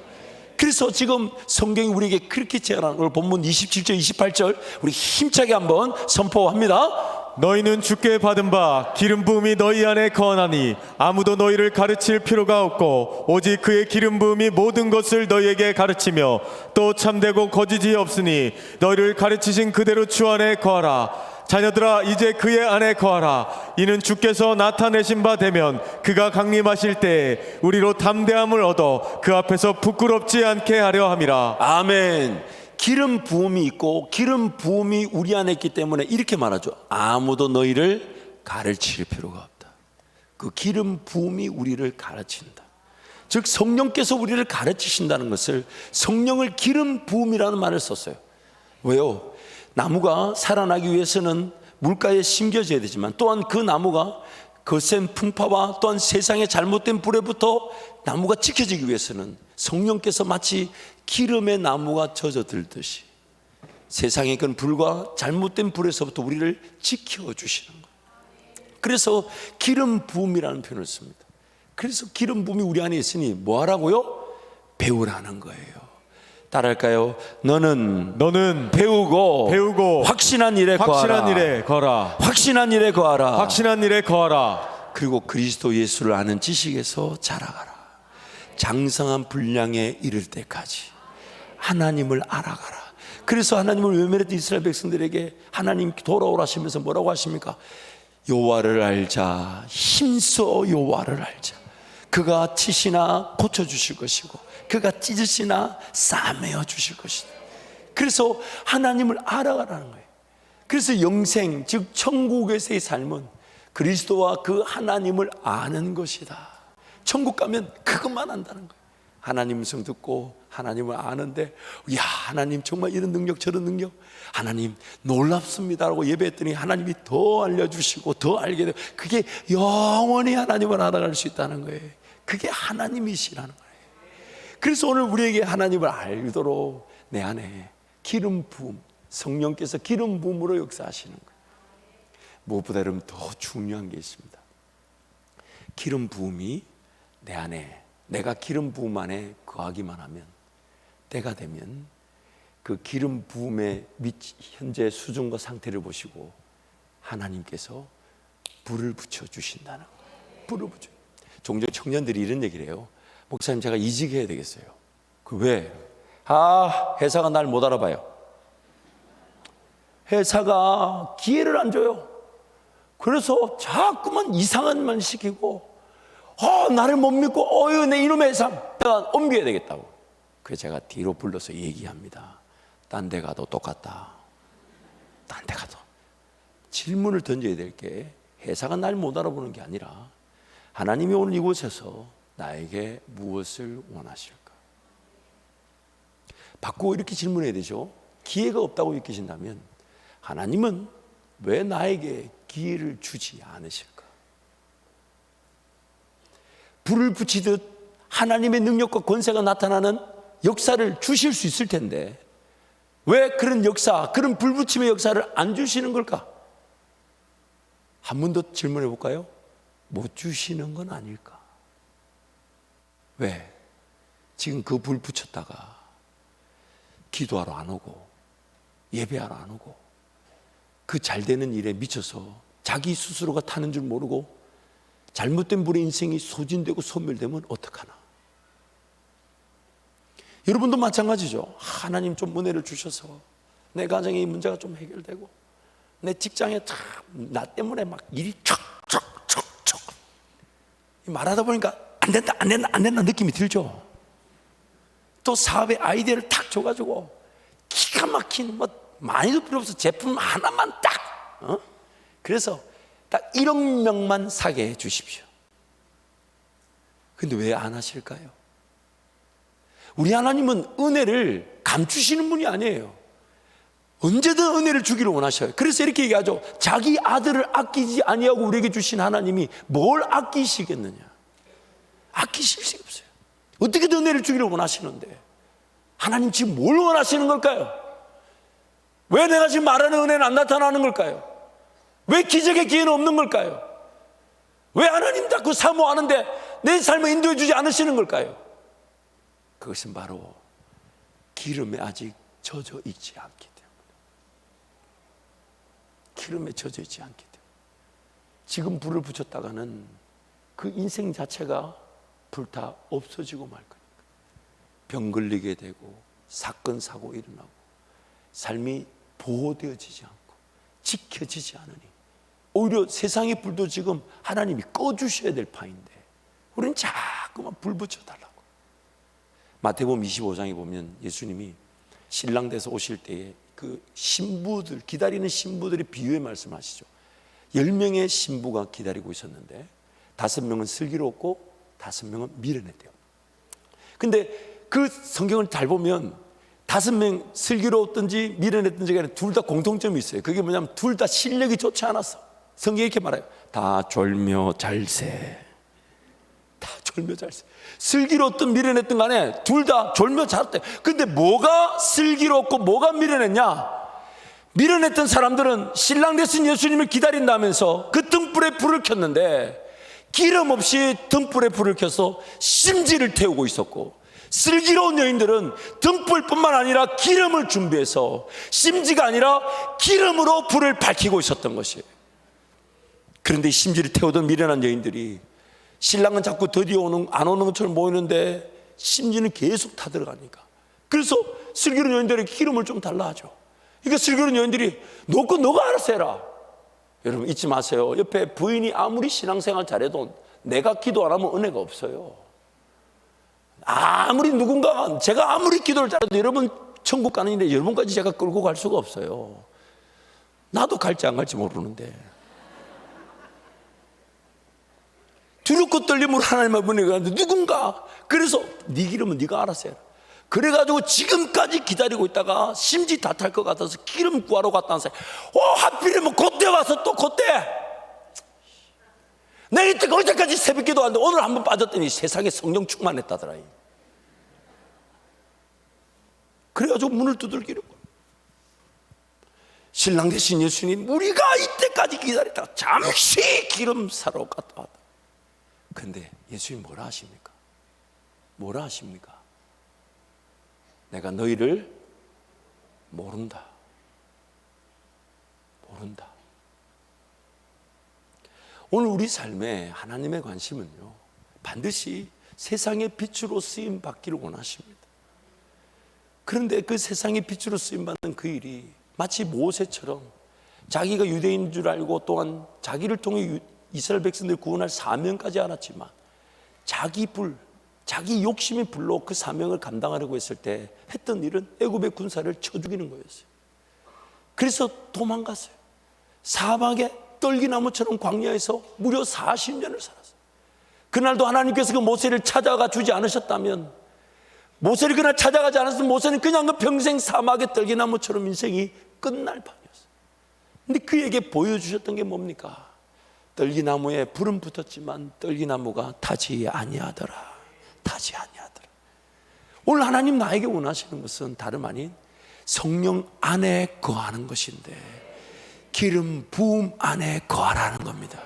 그래서 지금 성경이 우리에게 그렇게 제안하는 걸 본문 27절 28절 우리 힘차게 한번 선포합니다. 너희는 주께 받은 바 기름 부음이 너희 안에 거하나니 아무도 너희를 가르칠 필요가 없고 오직 그의 기름 부음이 모든 것을 너희에게 가르치며 또 참되고 거짓이 없으니 너희를 가르치신 그대로 주 안에 거하라. 자녀들아 이제 그의 안에 거하라. 이는 주께서 나타내신 바 되면 그가 강림하실 때에 우리로 담대함을 얻어 그 앞에서 부끄럽지 않게 하려 함이라. 아멘. 기름 부음이 있고 기름 부음이 우리 안에 있기 때문에 이렇게 말하죠. 아무도 너희를 가르칠 필요가 없다. 그 기름 부음이 우리를 가르친다. 즉 성령께서 우리를 가르치신다는 것을 성령을 기름 부음이라는 말을 썼어요. 왜요? 나무가 살아나기 위해서는 물가에 심겨져야 되지만 또한 그 나무가 거센 풍파와 또한 세상의 잘못된 불에부터 나무가 지켜지기 위해서는 성령께서 마치 기름의 나무가 젖어들듯이 세상의 그 불과 잘못된 불에서부터 우리를 지켜주시는 거예요. 그래서 기름 부음이라는 표현을 씁니다. 그래서 기름 부음이 우리 안에 있으니 뭐 하라고요? 배우라는 거예요. 따라할까요? 너는 배우고 확신한 일에 거하라. 확신한 일에 거하라. 그리고 그리스도 예수를 아는 지식에서 자라가라. 장성한 분량에 이를 때까지 하나님을 알아가라. 그래서 하나님을 외면했던 이스라엘 백성들에게 하나님 돌아오라 하시면서 뭐라고 하십니까? 여호와를 알자. 힘써 여호와를 알자. 그가 치시나 고쳐주실 것이고 그가 찢으시나 싸매어 주실 것이다. 그래서 하나님을 알아가라는 거예요. 그래서 영생, 즉 천국에서의 삶은 그리스도와 그 하나님을 아는 것이다. 천국 가면 그것만 한다는 거예요. 하나님 음성 듣고 하나님을 아는데, 야 하나님 정말 이런 능력 저런 능력, 하나님 놀랍습니다라고 예배했더니 하나님이 더 알려주시고 더 알게 되고, 그게 영원히 하나님을 알아갈 수 있다는 거예요. 그게 하나님이시라는 거예요. 그래서 오늘 우리에게 하나님을 알도록 내 안에 기름 부음, 성령께서 기름 부음으로 역사하시는 거예요. 무엇보다 여러분 더 중요한 게 있습니다. 기름 부음이 내 안에, 내가 기름 부음 안에 거하기만 하면, 때가 되면 그 기름 부음의 현재 수준과 상태를 보시고 하나님께서 불을 붙여주신다는 거예요. 불을 붙여. 종종 청년들이 이런 얘기를 해요. 목사님 제가 이직해야 되겠어요. 그 왜? 회사가 날 못 알아봐요. 회사가 기회를 안 줘요. 그래서 자꾸만 이상한 말 시키고 나를 못 믿고 내 이놈의 회사 내가 옮겨야 되겠다고. 그래서 제가 뒤로 불러서 얘기합니다. 딴 데 가도 똑같다. 딴 데 가도. 질문을 던져야 될 게 회사가 날 못 알아보는 게 아니라 하나님이 오늘 이곳에서 나에게 무엇을 원하실까? 바꾸고 이렇게 질문해야 되죠. 기회가 없다고 느끼신다면 하나님은 왜 나에게 기회를 주지 않으실까? 불을 붙이듯 하나님의 능력과 권세가 나타나는 역사를 주실 수 있을 텐데 왜 그런 역사, 그런 불붙임의 역사를 안 주시는 걸까? 한 번 더 질문해 볼까요? 못 주시는 건 아닐까? 왜? 지금 그 불 붙였다가 기도하러 안 오고 예배하러 안 오고 그 잘 되는 일에 미쳐서 자기 스스로가 타는 줄 모르고 잘못된 불의 인생이 소진되고 소멸되면 어떡하나. 여러분도 마찬가지죠. 하나님 좀 은혜를 주셔서 내 가정에 이 문제가 좀 해결되고 내 직장에 나 때문에 막 일이 척척척척 말하다 보니까 안 된다 느낌이 들죠. 또 사업의 아이디어를 탁 줘가지고 기가 막힌 많이도 필요 없어 제품 하나만 딱 그래서 딱 1억 명만 사게 해 주십시오. 근데 왜 안 하실까요? 우리 하나님은 은혜를 감추시는 분이 아니에요. 언제든 은혜를 주기를 원하셔요. 그래서 이렇게 얘기하죠. 자기 아들을 아끼지 아니하고 우리에게 주신 하나님이 뭘 아끼시겠느냐. 아끼실 수 없어요. 어떻게든 은혜를 주기를 원하시는데 하나님 지금 뭘 원하시는 걸까요? 왜 내가 지금 말하는 은혜는 안 나타나는 걸까요? 왜 기적의 기회는 없는 걸까요? 왜 하나님 자꾸 사모하는데 내 삶을 인도해 주지 않으시는 걸까요? 그것은 바로 기름에 아직 젖어 있지 않기 때문에. 기름에 젖어 있지 않기 때문에. 지금 불을 붙였다가는 그 인생 자체가 불타 없어지고 말 거니까. 병 걸리게 되고 사건 사고 일어나고 삶이 보호되어지지 않고 지켜지지 않으니 오히려 세상의 불도 지금 하나님이 꺼주셔야 될 판인데 우리는 자꾸만 불 붙여달라고. 마태복음 25장에 보면 예수님이 신랑 돼서 오실 때에 그 신부들 기다리는 신부들의 비유의 말씀하시죠. 10명의 신부가 기다리고 있었는데 5명은 슬기로웠고 5명은 미련했대요. 근데 그 성경을 잘 보면 5명 슬기로웠든지 미련했든지 간에 둘 다 공통점이 있어요. 그게 뭐냐면 둘 다 실력이 좋지 않았어. 성경이 이렇게 말해요. 다 졸며 잘세. 다 졸며 잘세. 슬기로웠든 미련했든 간에 둘 다 졸며 잘세. 근데 뭐가 슬기롭고 뭐가 미련했냐? 미련했던 사람들은 신랑 되신 예수님을 기다린다면서 그 등불에 불을 켰는데 기름 없이 등불에 불을 켜서 심지를 태우고 있었고, 슬기로운 여인들은 등불뿐만 아니라 기름을 준비해서 심지가 아니라 기름으로 불을 밝히고 있었던 것이에요. 그런데 심지를 태우던 미련한 여인들이 신랑은 자꾸 드디어 안 오는 것처럼 보이는데 심지는 계속 타들어가니까, 그래서 슬기로운 여인들에게 기름을 좀 달라 하죠. 그러니까 슬기로운 여인들이 너가 알아서 해라. 여러분 잊지 마세요. 옆에 부인이 아무리 신앙생활 잘해도 내가 기도 안 하면 은혜가 없어요. 아무리 누군가가 제가 아무리 기도를 잘해도 여러분 천국 가는 일에 여러분까지 제가 끌고 갈 수가 없어요. 나도 갈지 안 갈지 모르는데 두렵고 떨림으로 하나님의 문에 가는데 누군가, 그래서 네 기름은 네가 알아서 해라. 그래가지고 지금까지 기다리고 있다가 심지 다 탈 것 같아서 기름 구하러 갔다는 사람, 하필이면 그때 와서 또 그때 내가 이때 어제까지 새벽 기도하는데 오늘 한번 빠졌더니 세상에 성령 충만했다더라. 그래가지고 문을 두들기는 거예요. 신랑 되신 예수님, 우리가 이때까지 기다렸다가 잠시 기름 사러 갔다 왔다. 근데 예수님 뭐라 하십니까? 뭐라 하십니까? 내가 너희를 모른다. 오늘 우리 삶에 하나님의 관심은요, 반드시 세상의 빛으로 쓰임 받기를 원하십니다. 그런데 그 세상의 빛으로 쓰임 받는 그 일이 마치 모세처럼 자기가 유대인인 줄 알고 또한 자기를 통해 이스라엘 백성들을 구원할 사명까지 알았지만 자기 욕심의 불로 그 사명을 감당하려고 했을 때 했던 일은 애굽의 군사를 쳐 죽이는 거였어요. 그래서 도망갔어요. 사막의 떨기나무처럼 광야에서 무려 40년을 살았어요. 그날도 하나님께서 그 모세를 찾아가 주지 않으셨다면, 모세를 그날 찾아가지 않았으면 모세는 그냥 그 평생 사막의 떨기나무처럼 인생이 끝날 판이었어요. 근데 그에게 보여주셨던 게 뭡니까? 떨기나무에 불은 붙었지만 떨기나무가 타지 아니하더라. 오늘 하나님 나에게 원하시는 것은 다름 아닌 성령 안에 거하는 것인데, 기름 부음 안에 거하라는 겁니다.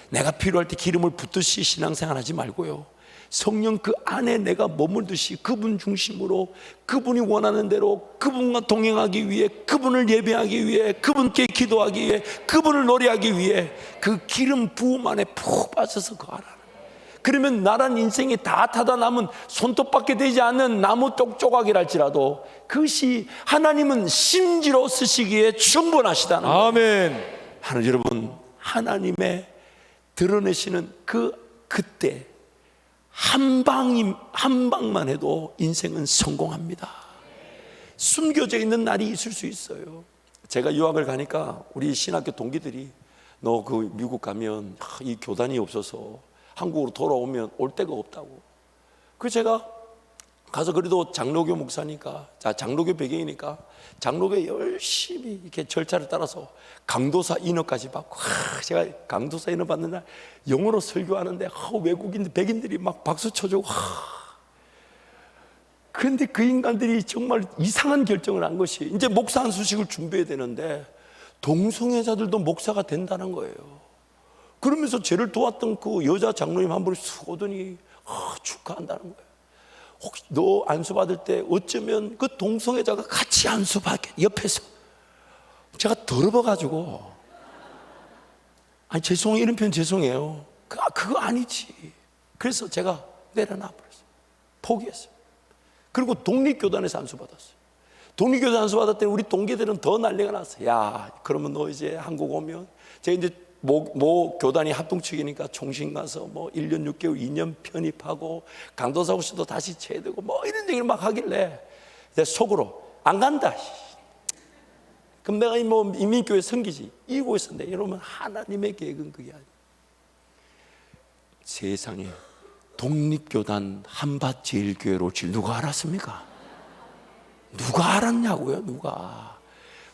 내가 필요할 때 기름을 붓듯이 신앙생활 하지 말고요, 성령 그 안에 내가 머물듯이 그분 중심으로 그분이 원하는 대로 그분과 동행하기 위해, 그분을 예배하기 위해, 그분께 기도하기 위해, 그분을 노래하기 위해 그 기름 부음 안에 푹 빠져서 거하라. 그러면 나란 인생이 다 타다 남은 손톱밖에 되지 않는 나무 쪽조각이랄지라도 그것이 하나님은 심지로 쓰시기에 충분하시다는 거예요. 아멘. 하나님, 여러분, 하나님의 드러내시는 그때 한 방만 해도 인생은 성공합니다. 숨겨져 있는 날이 있을 수 있어요. 제가 유학을 가니까 우리 신학교 동기들이 너 그 미국 가면 이 교단이 없어서 한국으로 돌아오면 올 데가 없다고. 그래서 제가 가서 그래도 장로교 목사니까, 장로교 배경이니까 장로교에 열심히 이렇게 절차를 따라서 강도사 인허까지 받고, 제가 강도사 인허 받는 날 영어로 설교하는데 외국인 백인들이 막 박수 쳐주고. 그런데 그 인간들이 정말 이상한 결정을 한 것이, 이제 목사 한 수식을 준비해야 되는데 동성애자들도 목사가 된다는 거예요. 그러면서 저를 도왔던 그 여자 장로님 한 분이 쑥 오더니 축하한다는 거예요. 혹시 너 안수 받을 때 어쩌면 그 동성애자가 같이 안수 받게, 옆에서. 제가 더러워가지고, 아니 죄송해요, 이런 표현 죄송해요. 그거 아니지. 그래서 제가 내려놔 버렸어요. 포기했어요. 그리고 독립교단에서 안수 받았어요. 독립교단 안수 받을 때 우리 동기들은 더 난리가 났어요. 야, 그러면 너 이제 한국 오면, 제가 이제 모 교단이 합동측이니까 총신 가서 뭐 1년 6개월 2년 편입하고 강도사 혹시도 다시 제대고 뭐 이런 얘기를 막 하길래 내 속으로 안 간다. 그럼 내가 뭐 인민교회 섬기지 이러고 있었는데, 여러분, 하나님의 계획은 그게 아니에요. 세상에 독립교단 한밭제일교회로 올 줄 누가 알았습니까? 누가 알았냐고요? 누가.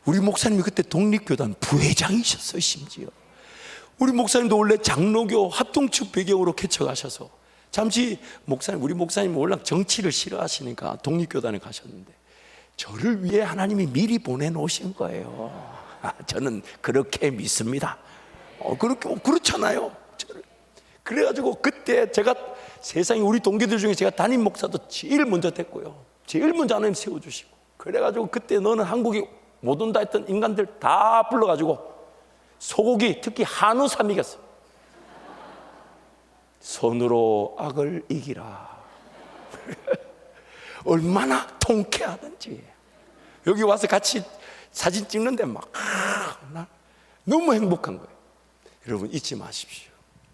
우리 목사님이 그때 독립교단 부회장이셨어요. 심지어 우리 목사님도 원래 장로교 합동측 배경으로 개척하셔서, 잠시 우리 목사님 워낙 정치를 싫어하시니까 독립교단에 가셨는데 저를 위해 하나님이 미리 보내놓으신 거예요. 저는 그렇게 믿습니다. 그렇잖아요. 그래가지고 그때 제가 세상에 우리 동기들 중에 제가 담임 목사도 제일 먼저 됐고요. 제일 먼저 하나님 세워주시고, 그래가지고 그때 너는 한국에 못 온다 했던 인간들 다 불러가지고 소고기, 특히 한우 사 먹였어요. 손으로 악을 이기라. 얼마나 통쾌하든지. 여기 와서 같이 사진 찍는데 막 너무 행복한 거예요. 여러분, 잊지 마십시오.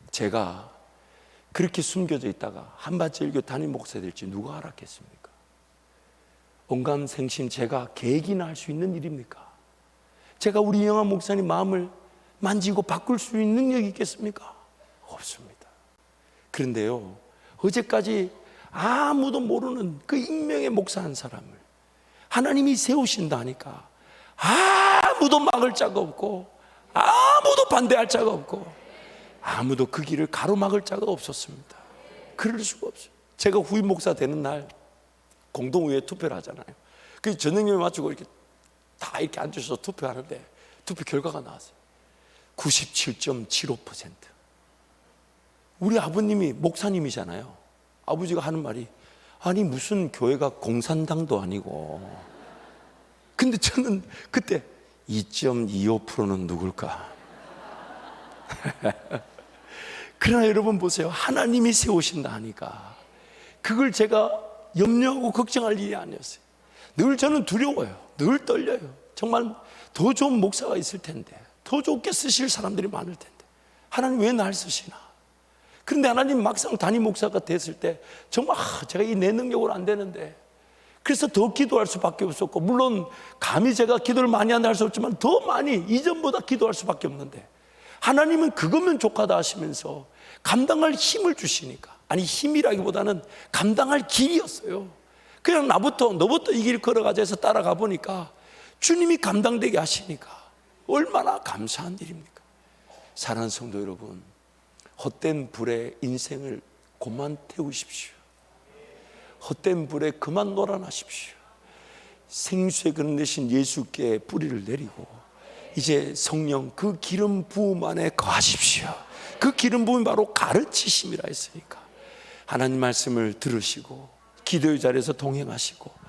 제가 그렇게 숨겨져 있다가 한밭제일교 담임 목사 될지 누가 알았겠습니까? 언감생심 제가 계획이나 할 수 있는 일입니까? 제가 우리 이영하 목사님 마음을 만지고 바꿀 수 있는 능력이 있겠습니까? 없습니다. 그런데요, 어제까지 아무도 모르는 그 익명의 목사 한 사람을 하나님이 세우신다니까 아무도 막을 자가 없고, 아무도 반대할 자가 없고, 아무도 그 길을 가로막을 자가 없었습니다. 그럴 수가 없어요. 제가 후임 목사 되는 날 공동의회 투표를 하잖아요. 그 전능님을 맞추고 이렇게 다 이렇게 앉으셔서 투표하는데 투표 결과가 나왔어요. 97.75%. 우리 아버님이 목사님이잖아요. 아버지가 하는 말이, 아니 무슨 교회가 공산당도 아니고. 근데 저는 그때 2.25%는 누굴까? 그러나 여러분 보세요. 하나님이 세우신다 하니까 그걸 제가 염려하고 걱정할 일이 아니었어요. 늘 저는 두려워요. 늘 떨려요. 정말 더 좋은 목사가 있을 텐데, 더 좋게 쓰실 사람들이 많을 텐데 하나님 왜 날 쓰시나? 그런데 하나님 막상 담임 목사가 됐을 때 정말 제가 이 내 능력으로 안 되는데, 그래서 더 기도할 수밖에 없었고, 물론 감히 제가 기도를 많이 한다 할 수 없지만 더 많이 이전보다 기도할 수밖에 없는데, 하나님은 그거면 족하다 하시면서 감당할 힘을 주시니까, 아니 힘이라기보다는 감당할 길이었어요. 그냥 너부터 이 길 걸어가자 해서 따라가 보니까 주님이 감당되게 하시니까 얼마나 감사한 일입니까? 사랑하는 성도 여러분, 헛된 불에 인생을 그만 태우십시오. 헛된 불에 그만 놀아나십시오. 생수에 그늘내신 예수께 뿌리를 내리고 이제 성령 그 기름 부음 안에 거하십시오. 그 기름 부음이 바로 가르치심이라 했으니까 하나님 말씀을 들으시고 기도의 자리에서 동행하시고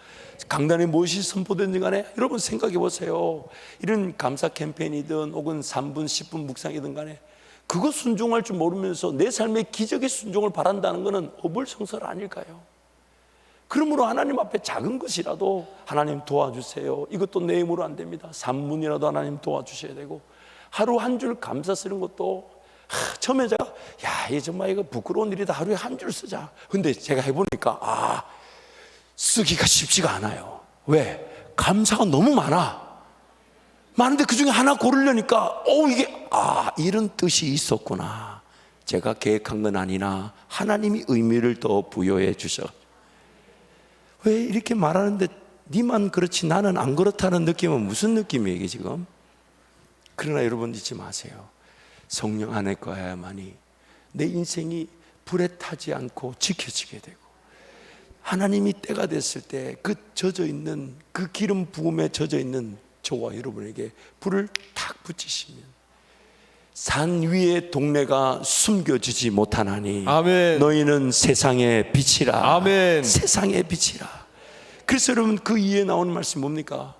강단에 무엇이 선포된지 간에 여러분 생각해 보세요. 이런 감사 캠페인이든 혹은 3분 10분 묵상이든 간에 그거 순종할 줄 모르면서 내 삶의 기적의 순종을 바란다는 것은 어불성설 아닐까요? 그러므로 하나님 앞에 작은 것이라도 하나님 도와주세요. 이것도 내 힘으로 안 됩니다. 3분이라도 하나님 도와주셔야 되고, 하루 한 줄 감사 쓰는 것도 처음에 제가 이 정말 이거 부끄러운 일이다, 하루에 한 줄 쓰자. 근데 제가 해보니까 쓰기가 쉽지가 않아요. 왜? 감사가 너무 많은데 그 중에 하나 고르려니까 이게 이런 뜻이 있었구나. 제가 계획한 건 아니나 하나님이 의미를 더 부여해 주셔. 왜 이렇게 말하는데 니만 그렇지 나는 안 그렇다는 느낌은 무슨 느낌이에요 이게 지금? 그러나 여러분 잊지 마세요. 성령 안에 거야만이 내 인생이 불에 타지 않고 지켜지게 되고, 하나님이 때가 됐을 때 그 젖어있는 그 기름 부음에 젖어있는 저와 여러분에게 불을 탁 붙이시면 산 위의 동네가 숨겨지지 못하나니 아멘. 너희는 세상의 빛이라. 아멘. 세상의 빛이라. 그래서 여러분 그 이에 나오는 말씀이 뭡니까?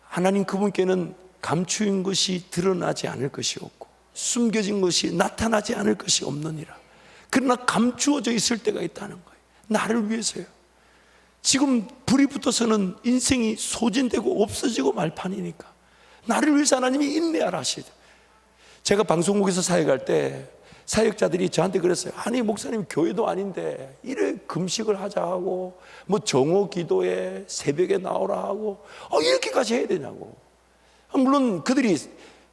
하나님 그분께는 감추인 것이 드러나지 않을 것이 없고 숨겨진 것이 나타나지 않을 것이 없느니라. 그러나 감추어져 있을 때가 있다는 거예요. 나를 위해서요. 지금 불이 붙어서는 인생이 소진되고 없어지고 말판이니까 나를 위해서 하나님이 인내하라 하시죠. 제가 방송국에서 사역할 때 사역자들이 저한테 그랬어요. 아니 목사님 교회도 아닌데 이래 금식을 하자 하고 뭐 정오 기도에 새벽에 나오라 하고 이렇게까지 해야 되냐고. 물론 그들이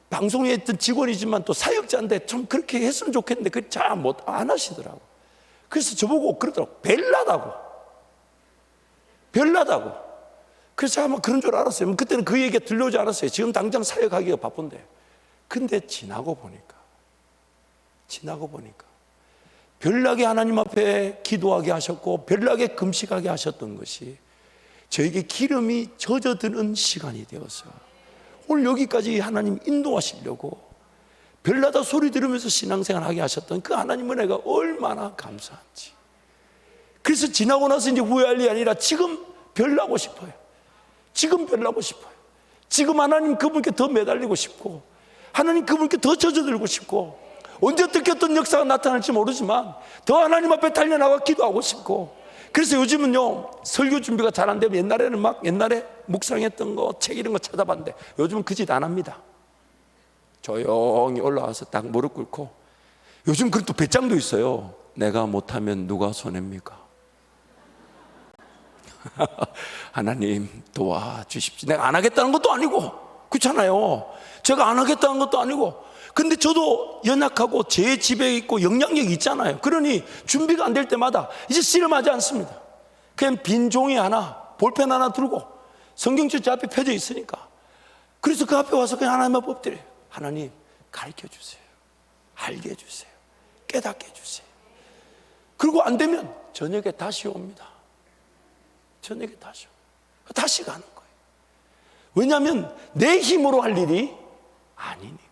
방송에 있던 직원이지만 또 사역자인데 좀 그렇게 했으면 좋겠는데 그걸 잘 안 하시더라고. 그래서 저보고 그러더라고. 별나다고. 그래서 아마 그런 줄 알았어요. 그때는 그 얘기가 들려오지 않았어요. 지금 당장 사역하기가 바쁜데. 근데 지나고 보니까 별나게 하나님 앞에 기도하게 하셨고 별나게 금식하게 하셨던 것이 저에게 기름이 젖어드는 시간이 되었어요. 오늘 여기까지 하나님 인도하시려고 별나다 소리 들으면서 신앙생활 하게 하셨던 그 하나님의 은혜가 얼마나 감사한지. 그래서 지나고 나서 이제 후회할 일이 아니라 지금 별나고 싶어요. 지금 하나님 그분께 더 매달리고 싶고 하나님 그분께 더 젖어들고 싶고 언제 어떻게 어떤 역사가 나타날지 모르지만 더 하나님 앞에 달려나가 기도하고 싶고. 그래서 요즘은요 설교 준비가 잘 안 되면 옛날에 묵상했던 거 책 이런 거 찾아봤는데 요즘은 그 짓 안 합니다. 조용히 올라와서 딱 무릎 꿇고, 요즘 그것도 배짱도 있어요. 내가 못하면 누가 손해입니까? 하나님 도와주십시오. 내가 안 하겠다는 것도 아니고 그렇잖아요. 제가 안 하겠다는 것도 아니고 근데 저도 연약하고 제 집에 있고 영향력이 있잖아요. 그러니 준비가 안 될 때마다 이제 씨름하지 않습니다. 그냥 빈 종이 하나 볼펜 하나 들고 성경책 제 앞에 펴져 있으니까 그래서 그 앞에 와서 그냥 하나님만 엎드려요. 하나님 가르쳐 주세요. 알게 해주세요. 깨닫게 해주세요. 그리고 안 되면 저녁에 다시 옵니다. 다시 가는 거예요. 왜냐하면 내 힘으로 할 일이 아니니까.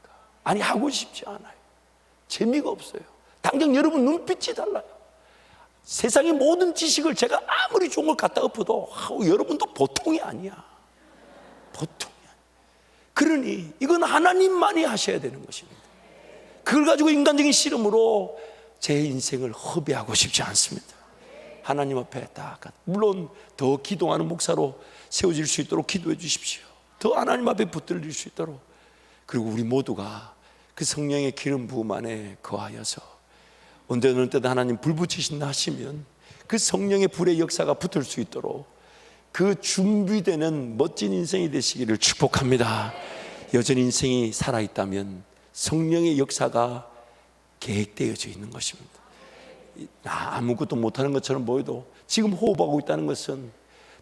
하고 싶지 않아요. 재미가 없어요. 당장 여러분 눈빛이 달라요. 세상의 모든 지식을 제가 아무리 좋은 걸 갖다 엎어도 여러분도 보통이 아니야. 그러니 이건 하나님만이 하셔야 되는 것입니다. 그걸 가지고 인간적인 씨름으로 제 인생을 허비하고 싶지 않습니다. 하나님 앞에 물론 더 기도하는 목사로 세워질 수 있도록 기도해 주십시오. 더 하나님 앞에 붙들릴 수 있도록. 그리고 우리 모두가 그 성령의 기름 부음 안에 거하여서 언제 어느 때도 하나님 불 붙이신다 하시면 그 성령의 불의 역사가 붙을 수 있도록 그 준비되는 멋진 인생이 되시기를 축복합니다. 여전히 인생이 살아있다면 성령의 역사가 계획되어져 있는 것입니다. 아무것도 못하는 것처럼 보여도 지금 호흡하고 있다는 것은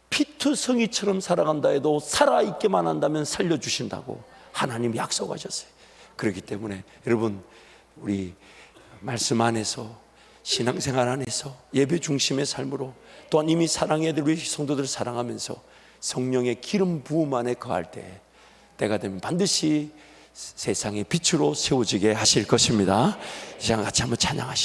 피투성이처럼 살아간다 해도 살아있게만 한다면 살려주신다고 하나님이 약속하셨어요. 그렇기 때문에 여러분 우리 말씀 안에서 신앙생활 안에서 예배 중심의 삶으로 또한 이미 사랑해야 될 우리 성도들을 사랑하면서 성령의 기름 부음 안에 거할 때가 되면 반드시 세상의 빛으로 세워지게 하실 것입니다. 이 시간 같이 한번 찬양하시죠.